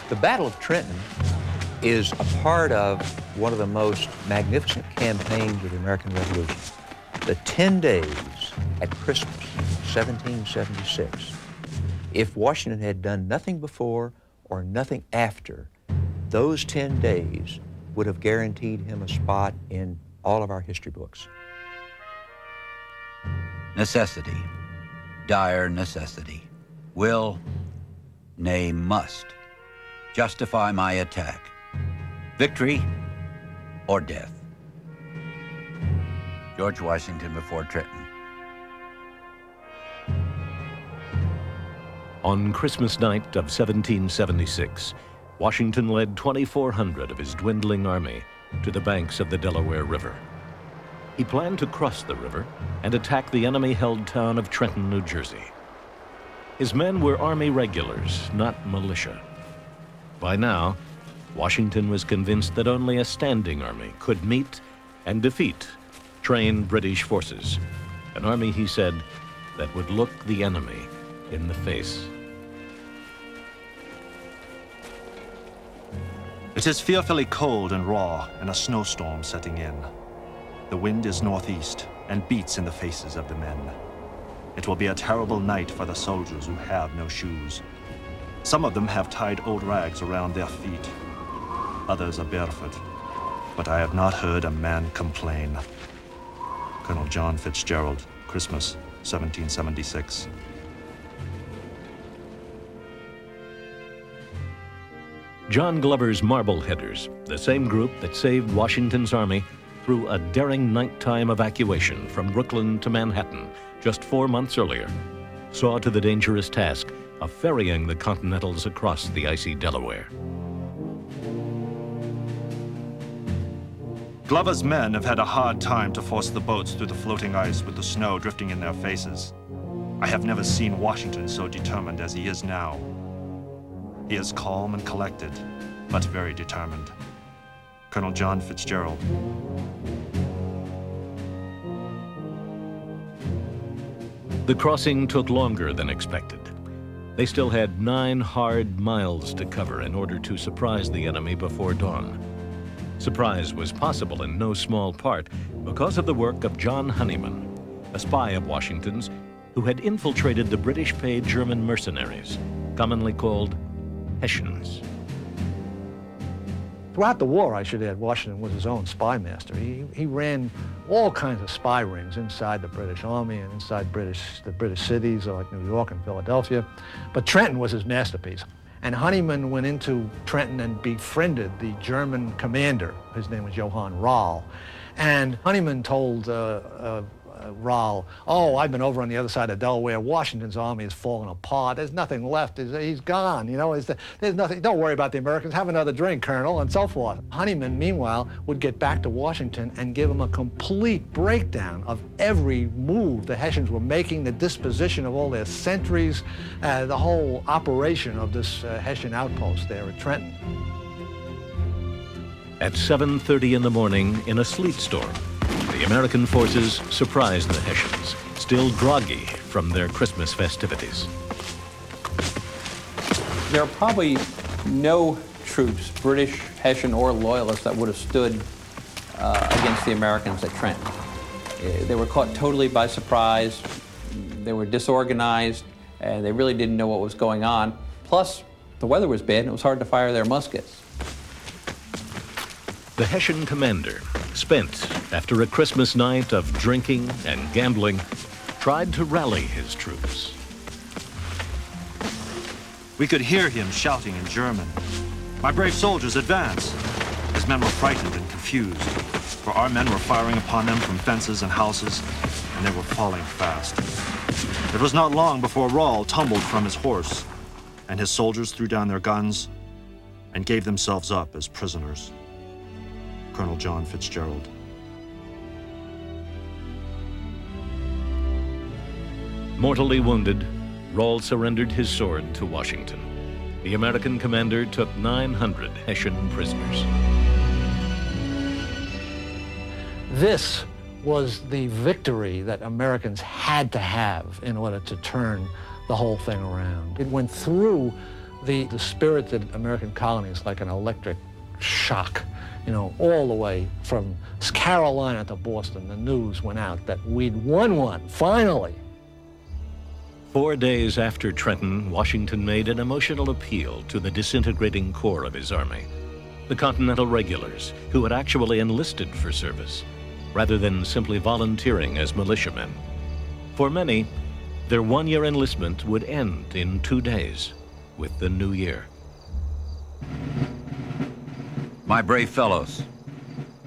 The Battle of Trenton is a part of one of the most magnificent campaigns of the American Revolution. The 10 days at Christmas, 1776. If Washington had done nothing before or nothing after, those 10 days would have guaranteed him a spot in all of our history books. Necessity, dire necessity, will, nay must, justify my attack. Victory or death. George Washington before Trenton. On Christmas night of 1776, Washington led 2,400 of his dwindling army to the banks of the Delaware River. He planned to cross the river and attack the enemy-held town of Trenton, New Jersey. His men were Army regulars, not militia. By now, Washington was convinced that only a standing army could meet and defeat trained British forces, an army, he said, that would look the enemy in the face. It is fearfully cold and raw, and a snowstorm setting in. The wind is northeast and beats in the faces of the men. It will be a terrible night for the soldiers who have no shoes. Some of them have tied old rags around their feet. Others are barefoot, but I have not heard a man complain. Colonel John Fitzgerald, Christmas, 1776. John Glover's Marbleheaders, the same group that saved Washington's army through a daring nighttime evacuation from Brooklyn to Manhattan just 4 months earlier, saw to the dangerous task of ferrying the Continentals across the icy Delaware. Glover's men have had a hard time to force the boats through the floating ice with the snow drifting in their faces. I have never seen Washington so determined as he is now. He is calm and collected, but very determined. Colonel John Fitzgerald. The crossing took longer than expected. They still had 9 hard miles to cover in order to surprise the enemy before dawn. Surprise was possible in no small part because of the work of John Honeyman, a spy of Washington's who had infiltrated the British-paid German mercenaries, commonly called Hessians. Throughout the war, I should add, Washington was his own spy master. He ran all kinds of spy rings inside the British Army and inside the British cities like New York and Philadelphia. But Trenton was his masterpiece. And Honeyman went into Trenton and befriended the German commander. His name was Johann Rall. And Honeyman told Rall, "Oh, I've been over on the other side of Delaware. Washington's army is falling apart. There's nothing left. He's gone. You know, there's nothing. Don't worry about the Americans. Have another drink, Colonel," and so forth. Honeyman, meanwhile, would get back to Washington and give him a complete breakdown of every move the Hessians were making, the disposition of all their sentries, the whole operation of this Hessian outpost there at Trenton. At 7:30 in the morning, in a sleet storm, the American forces surprised the Hessians, still groggy from their Christmas festivities. There are probably no troops, British, Hessian, or Loyalists, that would have stood against the Americans at Trenton. They were caught totally by surprise. They were disorganized, and they really didn't know what was going on. Plus, the weather was bad, and it was hard to fire their muskets. The Hessian commander, spent after a Christmas night of drinking and gambling, tried to rally his troops. We could hear him shouting in German, "My brave soldiers, advance!" His men were frightened and confused, for our men were firing upon them from fences and houses, and they were falling fast. It was not long before Rall tumbled from his horse, and his soldiers threw down their guns and gave themselves up as prisoners. Colonel John Fitzgerald. Mortally wounded, Rall surrendered his sword to Washington. The American commander took 900 Hessian prisoners. This was the victory that Americans had to have in order to turn the whole thing around. It went through The spirited American colony is like an electric shock, you know, all the way from Carolina to Boston. The news went out that we'd won one, finally. 4 days after Trenton, Washington made an emotional appeal to the disintegrating core of his army, the Continental Regulars, who had actually enlisted for service, rather than simply volunteering as militiamen. For many, their one-year enlistment would end in 2 days, with the new year. My brave fellows,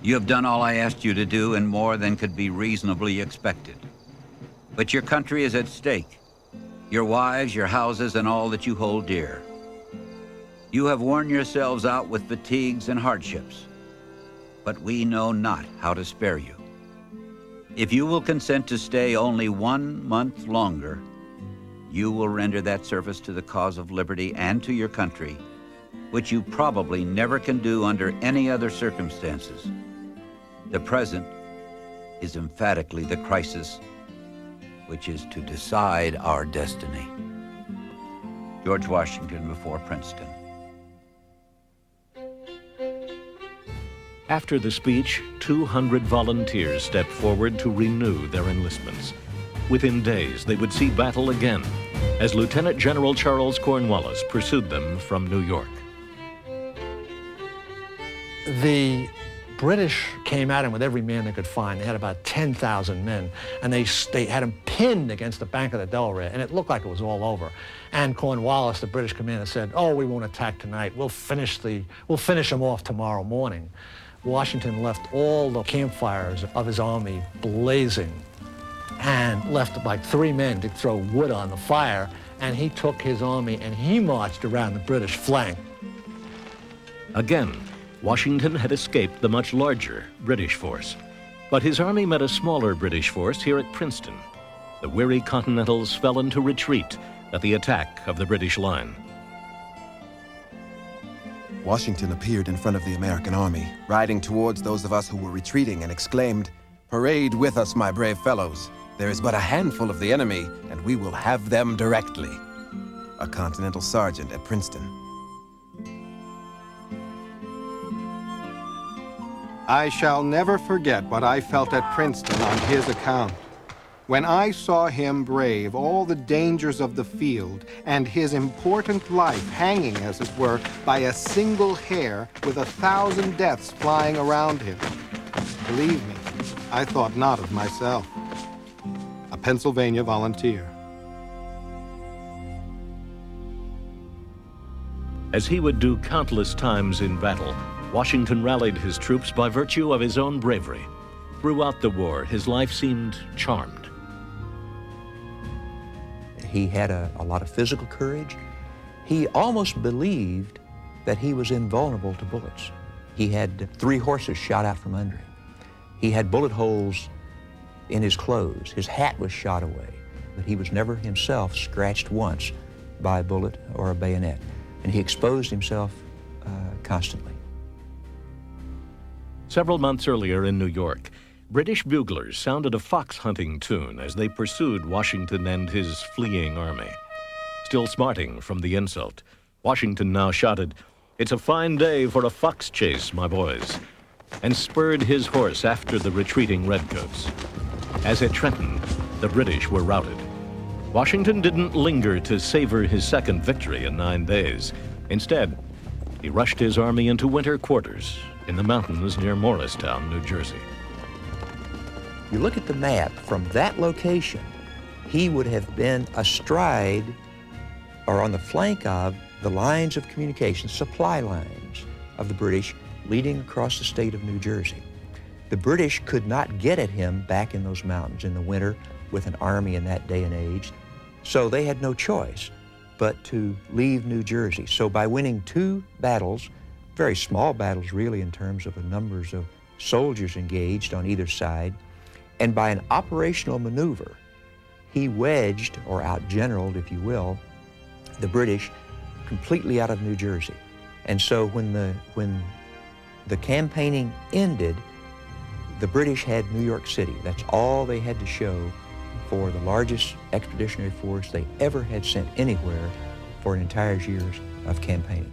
you have done all I asked you to do and more than could be reasonably expected. But your country is at stake. Your wives, your houses, and all that you hold dear. You have worn yourselves out with fatigues and hardships, but we know not how to spare you. If you will consent to stay only 1 month longer, you will render that service to the cause of liberty and to your country, which you probably never can do under any other circumstances. The present is emphatically the crisis which is to decide our destiny. George Washington before Princeton. After the speech, 200 volunteers stepped forward to renew their enlistments. Within days, they would see battle again, as Lieutenant General Charles Cornwallis pursued them from New York. The British came at him with every man they could find. They had about 10,000 men, and they had him pinned against the bank of the Delaware, and it looked like it was all over. And Cornwallis, the British commander, said, "Oh, we won't attack tonight. We'll finish them off tomorrow morning." Washington left all the campfires of his army blazing and left like 3 men to throw wood on the fire, and he took his army and he marched around the British flank. Again, Washington had escaped the much larger British force, but his army met a smaller British force here at Princeton. The weary Continentals fell into retreat at the attack of the British line. Washington appeared in front of the American army, riding towards those of us who were retreating, and exclaimed, "Parade with us, my brave fellows. There is but a handful of the enemy, and we will have them directly." A Continental sergeant at Princeton. I shall never forget what I felt at Princeton on his account. When I saw him brave all the dangers of the field and his important life hanging, as it were, by a single hair with 1,000 deaths flying around him. Believe me, I thought not of myself. A Pennsylvania volunteer. As he would do countless times in battle, Washington rallied his troops by virtue of his own bravery. Throughout the war, his life seemed charmed. He had a lot of physical courage. He almost believed that he was invulnerable to bullets. He had 3 horses shot out from under him. He had bullet holes in his clothes. His hat was shot away, but he was never himself scratched once by a bullet or a bayonet. And he exposed himself constantly. Several months earlier in New York, British buglers sounded a fox hunting tune as they pursued Washington and his fleeing army. Still smarting from the insult, Washington now shouted, "It's a fine day for a fox chase, my boys," and spurred his horse after the retreating redcoats. As at Trenton, the British were routed. Washington didn't linger to savor his second victory in 9 days. Instead, he rushed his army into winter quarters in the mountains near Morristown, New Jersey. You look at the map, from that location, he would have been astride or on the flank of the lines of communication, supply lines of the British leading across the state of New Jersey. The British could not get at him back in those mountains in the winter with an army in that day and age, so they had no choice but to leave New Jersey. So by winning 2 battles, very small battles really in terms of the numbers of soldiers engaged on either side, and by an operational maneuver, he wedged, or outgeneraled, if you will, the British completely out of New Jersey. And so when the campaigning ended, the British had New York City. That's all they had to show for the largest expeditionary force they ever had sent anywhere for an entire year's of campaigning.